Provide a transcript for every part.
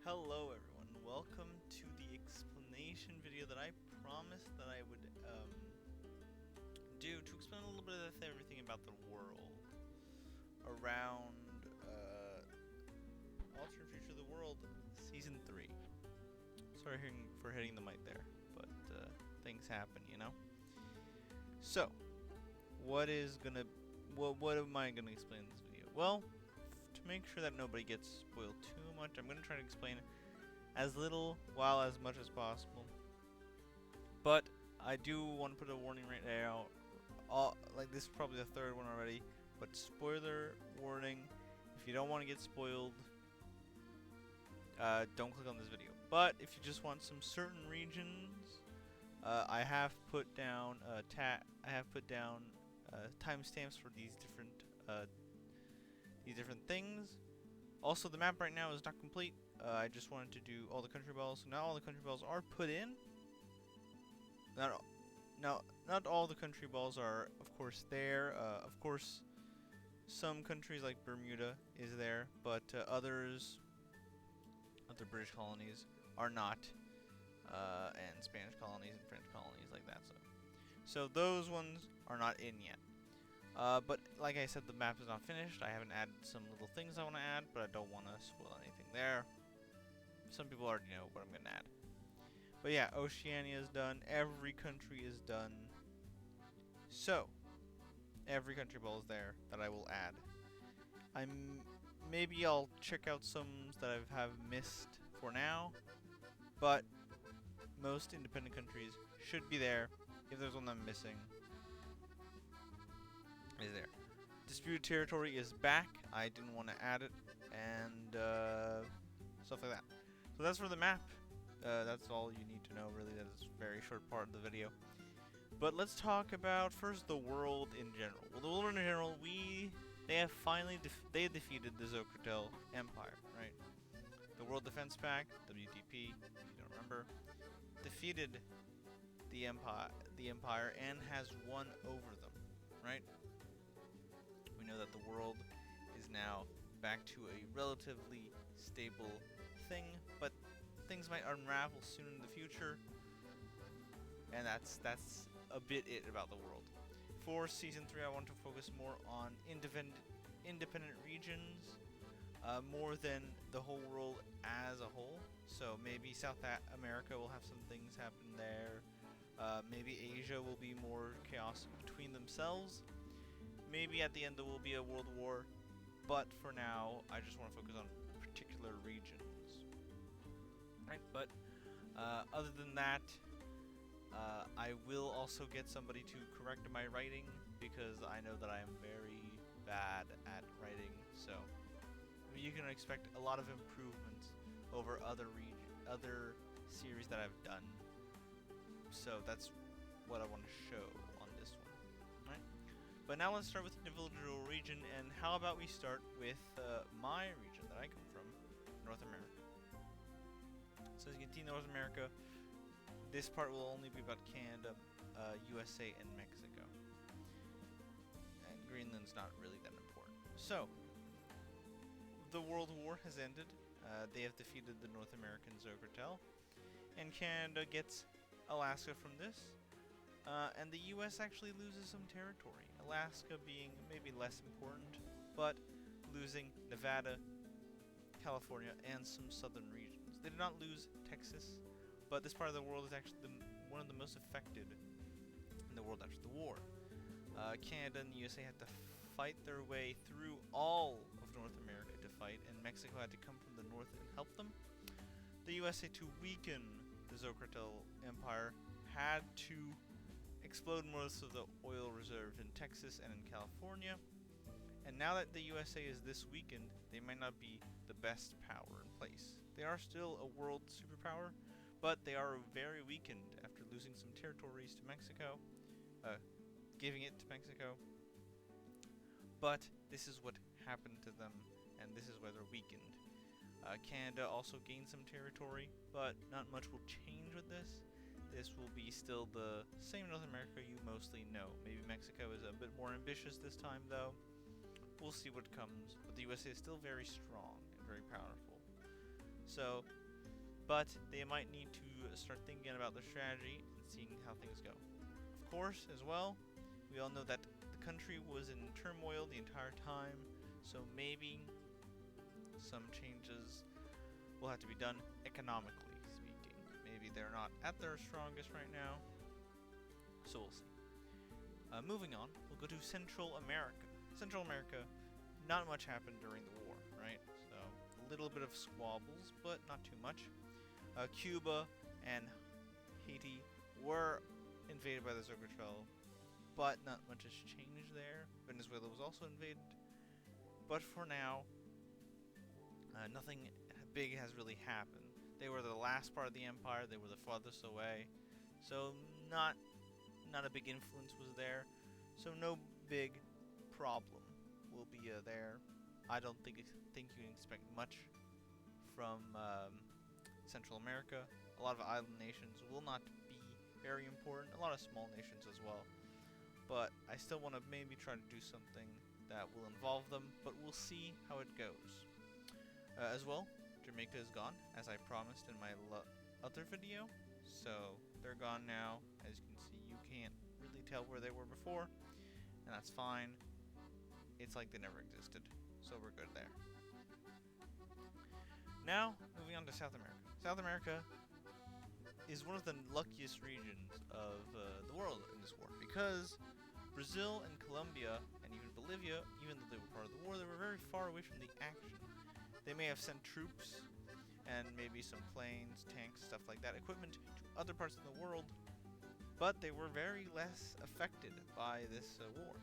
Hello everyone, welcome to the explanation video that I promised that I would do to explain a little bit of everything about the world around Alternate Future of the World Season 3. Sorry for hitting the mic there, but things happen, you know? So, what am I gonna explain in this video? Well, to make sure that nobody gets spoiled too much, I'm gonna try to explain as little while as much as possible. But I do want to put a warning right now. Like this is probably the third one already, but spoiler warning. If you don't want to get spoiled, don't click on this video. But if you just want some certain regions, I have put down timestamps for these different things. Also, the map right now is not complete. I just wanted to do all the country balls. So now all the country balls are put in. Not all the country balls are, of course, there. Of course, some countries like Bermuda is there, but other British colonies are not, and Spanish colonies and French colonies like that. So those ones are not in yet. But like I said, the map is not finished. I haven't added some little things I want to add, but I don't want to spoil anything there. Some people already know what I'm going to add. But yeah, Oceania is done. Every country is done. So, every country ball is there that I will add. Maybe I'll check out some that I have missed for now, but most independent countries should be there. If there's one I'm missing, is there. Disputed territory is back. I didn't want to add it, and stuff like that. So that's for the map. That's all you need to know, really. That is a very short part of the video. But let's talk about first the world in general. Well, the world in general, they have finally defeated the Zokratel Empire, right? The World Defense Pact, WDP, if you don't remember, defeated the Empire and has won over them, right? We know that the world is now back to a relatively stable thing, but things might unravel soon in the future, and that's a bit it about the world. For Season 3, I want to focus more on independent regions, more than the whole world as a whole. So maybe South America will have some things happen there. Maybe Asia will be more chaos between themselves. Maybe at the end there will be a world war, but for now, I just want to focus on particular regions. Right, but other than that, I will also get somebody to correct my writing, because I know that I am very bad at writing, so you can expect a lot of improvements over other series that I've done. So that's what I want to show on this one, right? But now let's start with the individual region, and how about we start with my region that I come from, North America. So as you can see, North America, this part will only be about Canada, USA, and Mexico. And Greenland's not really that important. So, the World War has ended. They have defeated the North American Zokratel, and Canada gets Alaska from this. And the US actually loses some territory. Alaska being maybe less important, but losing Nevada, California, and some southern regions. They did not lose Texas, but this part of the world is actually one of the most affected in the world after the war. Canada and the USA had to fight their way through all of North America to fight, and Mexico had to come from the north and help them. The USA, to weaken the Zokratel Empire, had to explode most of the oil reserves in Texas and in California. And now that the USA is this weakened, they might not be the best power in place. They are still a world superpower, but they are very weakened after losing some territories to Mexico, giving it to Mexico. But this is what happened to them, and this is why they're weakened. Canada also gained some territory, but not much will change with this. This will be still the same North America you mostly know. Maybe Mexico is a bit more ambitious this time, though. We'll see what comes, but the USA is still very strong and very powerful. So but they might need to start thinking about their strategy and seeing how things go. Of course, as well, we all know that the country was in turmoil the entire time, so maybe some changes will have to be done economically speaking. Maybe they're not at their strongest right now, so we'll see. Moving on, we'll go to Central America. Central America, not much happened during the war, right? So, a little bit of squabbles, but not too much. Cuba and Haiti were invaded by the Zergotrel, but not much has changed there. Venezuela was also invaded, but for now, nothing big has really happened. They were the last part of the empire, they were the farthest away, so not a big influence was there, so no big problem will be there. I don't think you can expect much from Central America. A lot of island nations will not be very important, a lot of small nations as well, but I still want to maybe try to do something that will involve them, but we'll see how it goes. As well, Jamaica is gone, as I promised in my other video, so they're gone now. As you can see, you can't really tell where they were before, and that's fine. It's like they never existed, so we're good there. Now, moving on to South America. South America is one of the luckiest regions of the world in this war, because Brazil and Colombia and even Bolivia, even though they were part of the war, they were very far away from the action. They may have sent troops and maybe some planes, tanks, stuff like that, equipment to other parts of the world, but they were very less affected by this war.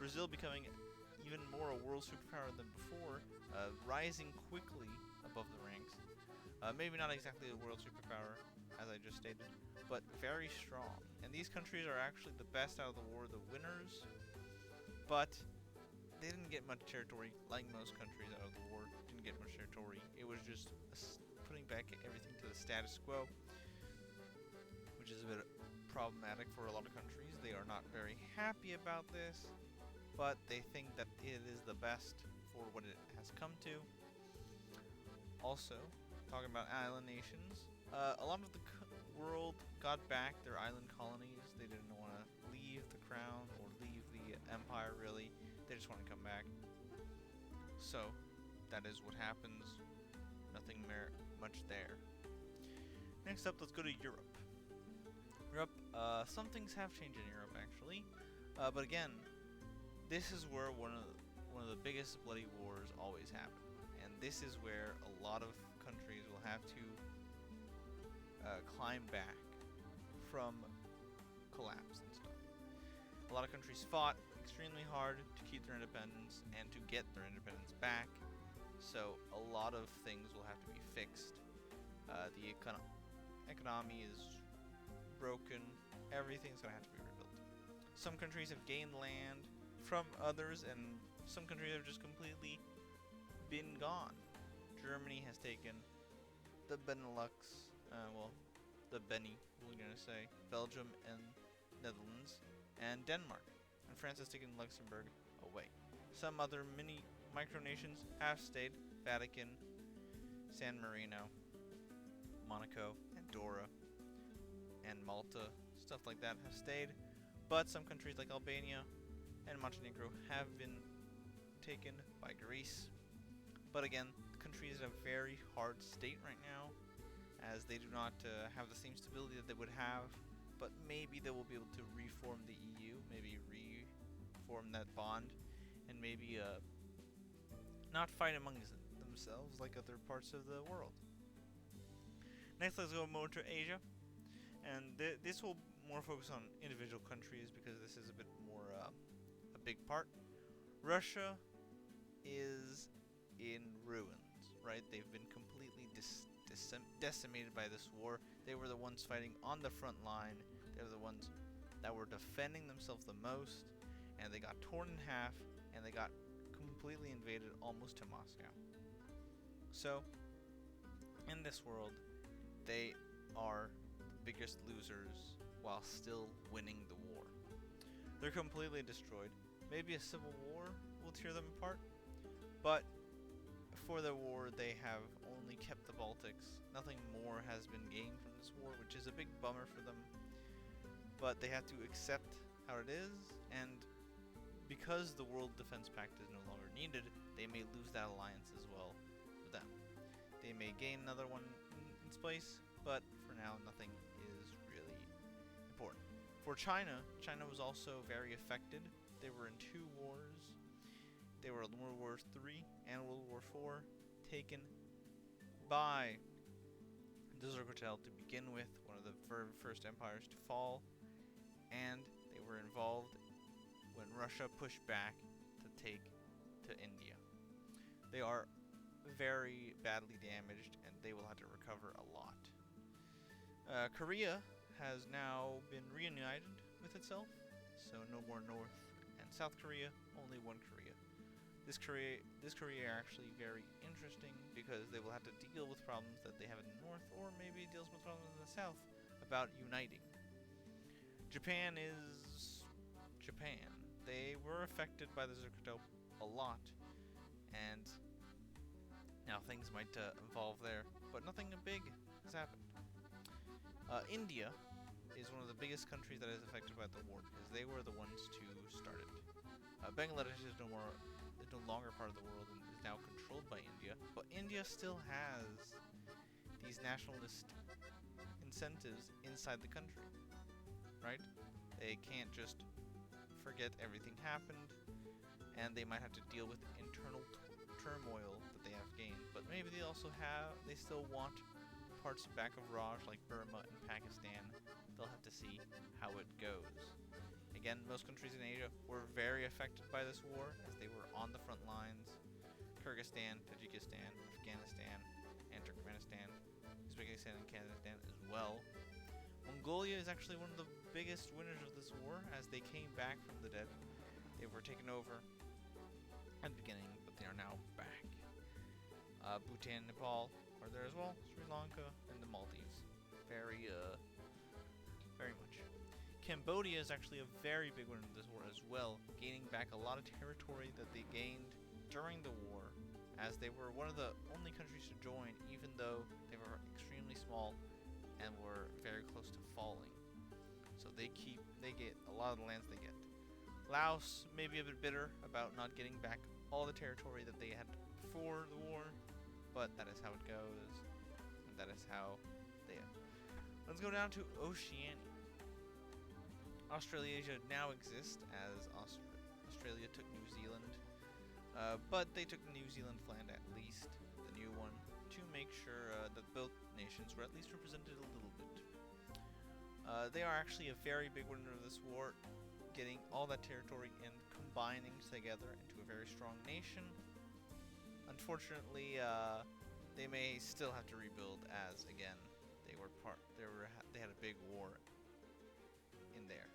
Brazil becoming even more a world superpower than before, rising quickly above the ranks. Maybe not exactly a world superpower, as I just stated, but very strong. And these countries are actually the best out of the war, the winners, but they didn't get much territory, like most countries out of the war. Didn't get much territory. It was just putting back everything to the status quo, which is a bit problematic for a lot of countries. They are not very happy about this, but they think that it is the best for what it has come to. Also, talking about island nations, a lot of the world got back their island colonies. They didn't want to leave the crown or leave the empire, really. They just want to come back. So, that is what happens. Nothing much there. Next up, let's go to Europe. Europe, some things have changed in Europe, actually. But again, this is where one of the biggest bloody wars always happen. And this is where a lot of countries will have to climb back from collapse and stuff. A lot of countries fought extremely hard to keep their independence and to get their independence back, so a lot of things will have to be fixed. The economy is broken, everything's going to have to be rebuilt. Some countries have gained land from others, and some countries have just completely been gone. Germany has taken the Benelux, the Benny, we're going to say, Belgium and Netherlands, and Denmark. And France has taken Luxembourg away. Some other micronations have stayed: Vatican, San Marino, Monaco, Andorra, and Malta, stuff like that have stayed. But some countries like Albania and Montenegro have been taken by Greece. But again, the country is in a very hard state right now, as they do not have the same stability that they would have. But maybe they will be able to reform the EU, maybe reform that bond, and maybe not fight among themselves like other parts of the world. Next, let's go more to Asia, and this will more focus on individual countries because this is a bit more a big part. Russia is in ruins, right? They've been completely decimated by this war. They were the ones fighting on the front line. They were the ones that were defending themselves the most, and they got torn in half, and they got completely invaded almost to Moscow. So, in this world, they are the biggest losers while still winning the war. They're completely destroyed. Maybe a civil war will tear them apart, but for the war, they have only kept the Baltics. Nothing more has been gained from this war, which is a big bummer for them. But they have to accept how it is, and because the World Defense Pact is no longer needed, they may lose that alliance as well with them. They may gain another one in its place, but for now, nothing is really important. For China, China was also very affected. They were in 2 wars. They were in World War III and World War IV, taken by the Zergotel to begin with, one of the first empires to fall, and they were involved when Russia pushed back to take to India. They are very badly damaged, and they will have to recover a lot. Korea has now been reunited with itself, so no more North and South Korea, only one Korea. This Korea are actually very interesting because they will have to deal with problems that they have in the North, or maybe deals with problems in the South about uniting. Japan is Japan. They were affected by the Zergotel a lot, and now things might evolve there, but nothing big has happened. India is one of the biggest countries that is affected by the war because they were the ones to start it. Bangladesh is no longer part of the world and is now controlled by India, but India still has these nationalist incentives inside the country, right? They can't just forget everything happened, and they might have to deal with internal turmoil that they have gained, but maybe they still want parts back of Raj like Burma and Pakistan. They'll have to see how it goes. Again, most countries in Asia were very affected by this war as they were on the front lines. Kyrgyzstan, Tajikistan, Afghanistan, and Turkmenistan, Uzbekistan and Kazakhstan as well. Mongolia is actually one of the biggest winners of this war as they came back from the dead. They were taken over at the beginning, but they are now back. Bhutan and Nepal are there as well. Sri Lanka and the Maldives. Very much. Cambodia is actually a very big winner of this war as well, gaining back a lot of territory that they gained during the war, as they were one of the only countries to join, even though they were extremely small and were very close to falling. So they get a lot of the lands they get. Laos may be a bit bitter about not getting back all the territory that they had before the war, but that is how it goes, and that is how they are. Let's go down to Oceania. Australasia now exists as Australia took New Zealand, but they took the New Zealand land, at least the new one, to make sure that both nations were at least represented a little bit. They are actually a very big winner of this war, getting all that territory and combining together into a very strong nation. Unfortunately, they may still have to rebuild, as again they had a big war in there.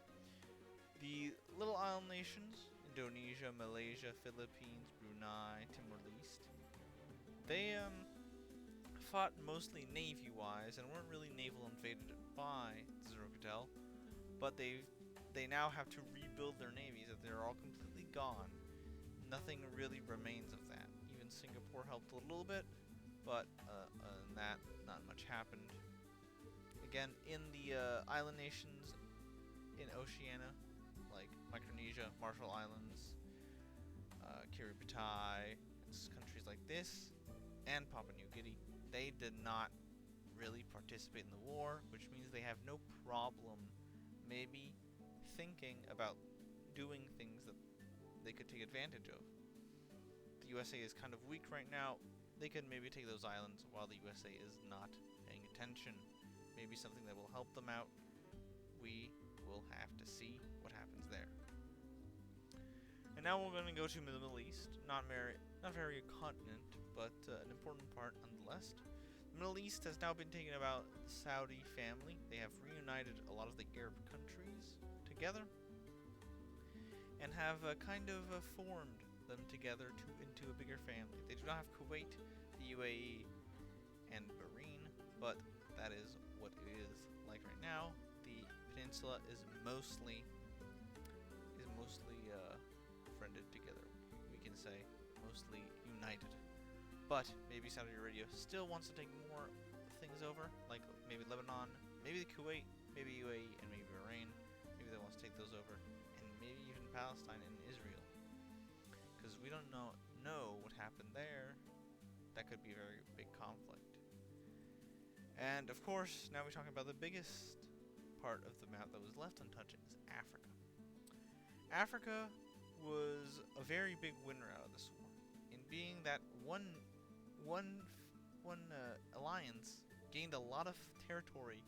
The little island nations, Indonesia, Malaysia, Philippines, Brunei, Timor-Leste, they fought mostly navy-wise and weren't really naval invaded by the Zergotel, but they now have to rebuild their navies as they're all completely gone. Nothing really remains of that. Even Singapore helped a little bit, but other than that, not much happened. Again, in the island nations in Oceania, like Micronesia, Marshall Islands, Kiribati, countries like this, and Papua New Guinea, they did not really participate in the war, which means they have no problem maybe thinking about doing things that they could take advantage of. The USA is kind of weak right now. They could maybe take those islands while the USA is not paying attention. Maybe something that will help them out. We will have to see what happens there. And now we're going to go to the Middle East. Not very a continent, but an important part nonetheless. The Middle East has now been taken about the Saudi family. They have reunited a lot of the Arab countries together and have kind of formed them together into a bigger family. They do not have Kuwait, the UAE, and Bahrain, but that is what it is like right now. The peninsula is mostly friended together. We can say mostly united But maybe Saudi Arabia still wants to take more things over, like maybe Lebanon, maybe the Kuwait, maybe UAE, and maybe Bahrain. Maybe they want to take those over, and maybe even Palestine and Israel, because we don't know what happened there. That could be a very big conflict. And of course, now we're talking about the biggest part of the map that was left untouched is Africa. Africa was a very big winner out of this war, in being that one alliance gained a lot of territory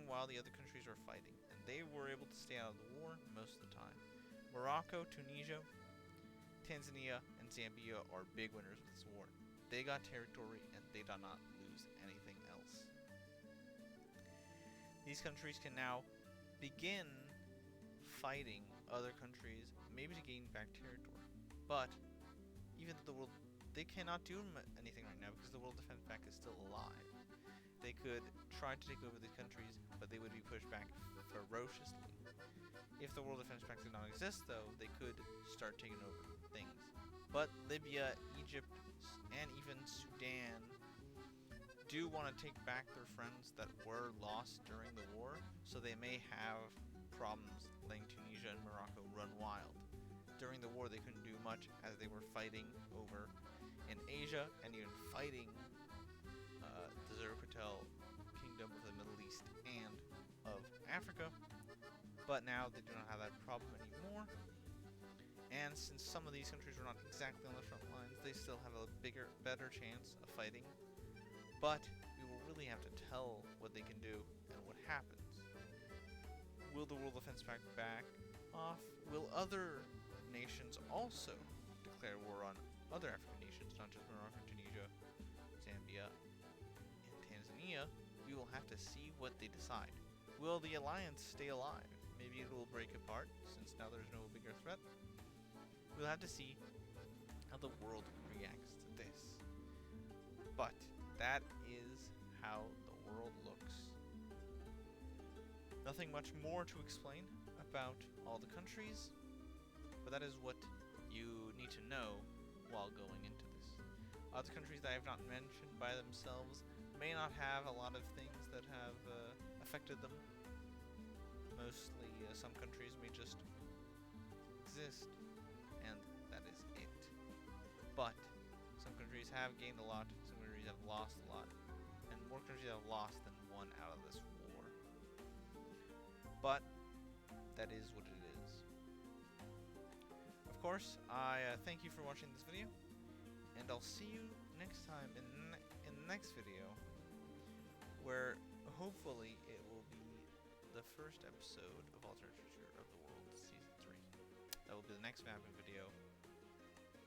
while the other countries were fighting, and they were able to stay out of the war most of the time. Morocco, Tunisia, Tanzania, and Zambia are big winners of this war. They got territory, and they did not lose anything else. These countries can now begin fighting other countries, maybe to gain back territory. But even though they cannot do anything right now because the World Defense Pact is still alive. They could try to take over these countries, but they would be pushed back ferociously. If the World Defense Pact did not exist, though, they could start taking over things. But Libya, Egypt, and even Sudan do want to take back their friends that were lost during the war, so they may have problems letting Tunisia and Morocco run wild. During the war, they couldn't do much as they were fighting over in Asia and even fighting the Zoroastrian Kingdom of the Middle East and of Africa. But now they do not have that problem anymore. And since some of these countries were not exactly on the front lines, they still have a better chance of fighting. But we will really have to tell what they can do and what happens. Will the World Defense Pact back off? Will other nations also declare war on other African nations, not just Morocco, Tunisia, Zambia, and Tanzania? We will have to see what they decide. Will the alliance stay alive? Maybe it will break apart, since now there's no bigger threat. We'll have to see how the world reacts to this. But that is how the world looks. Nothing much more to explain about all the countries, but that is what you need to know while going into this. Other countries that I have not mentioned by themselves may not have a lot of things that have affected them. Mostly, some countries may just exist, and that is it. But some countries have gained a lot, some countries have lost a lot, and more countries have lost than won out of this war. But that is what it is. Of course, I thank you for watching this video, and I'll see you next time in the next video, where hopefully it will be the first episode of Alternate Future of the World Season 3. That will be the next mapping video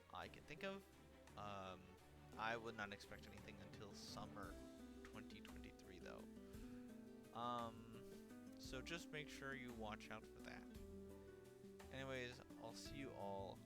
I can think of. I would not expect anything until summer 2023 though. So just make sure you watch out for that. Anyways, I'll see you all